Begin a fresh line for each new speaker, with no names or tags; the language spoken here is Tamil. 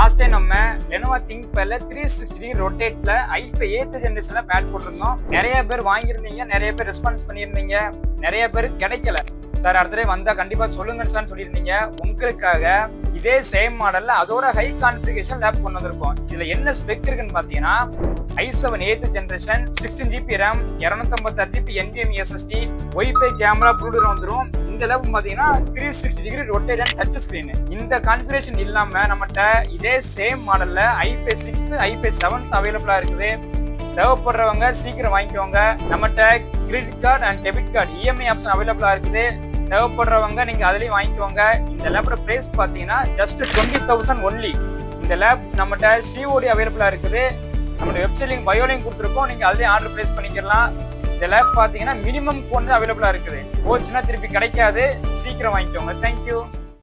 லாஸ்ட் டைம் நம்ம Lenovo ThinkPadல 360 ரொட்டேட்ல i5 8th ஜெனரேஷன்ல பேட் போட்டிருந்தோம். நிறைய பேர் வாங்கியிருந்தீங்க, நிறைய பேர் ரெஸ்பான்ஸ் பண்ணியிருந்தீங்க, நிறைய பேர் கிடைக்கல. சார் அடுத்த டைம் வந்தா கண்டிப்பா சொல்லுங்க சார் சொல்லியிருந்தீங்க. உங்களுக்காக இதே சேம் மாடல்ல அதோட ஹை கான்ஃபிகரேஷன் லேப் கொண்டு வந்திருக்கோம். இதுல என்ன ஸ்பெக் இருக்குன்னு பாத்தீங்கன்னா i7 8th generation 16GB RAM 256GB NVMe SSD Wi-Fi camera Bluetooth வந்துரும். இந்த லேப் பாத்தீங்கன்னா 360 degree rotate and touch screen. இந்த கான்ஃபிகரேஷன் இல்லாம நம்மகிட்ட இதே சேம் மாடல்ல i5 6th i5 7th அவைலபிளா இருக்குது. தேவைப்படுறவங்க சீக்கிரம் வாங்கிக்கோங்க. நம்மகிட்ட credit card and debit card EMI option அவைலபிளா இருக்குது. தேவைப்படுறவங்க நீங்க அதுலயும் வாங்கிக்கோங்க. இந்த லேப்போட பிரைஸ் பாத்தீங்கன்னா ஜஸ்ட் 20,000 ஒன்லி. இந்த லேப் நம்மகிட்ட COD அவைலபிளா இருக்குது. நம்மளோட வெப்சைட் லிங்க் பயோ லிங்க் கொடுத்துருக்கோம், நீங்க அதுலயும் ஆர்டர் பிளேஸ் பண்ணிக்கலாம். இந்த லேப் பாத்தீங்கன்னா மினிமம் கோன் அவைலபிளா இருக்குது. போச்சுன்னா திருப்பி கிடைக்காது. சீக்கிரம் வாங்கிக்கோங்க. தேங்க்யூ.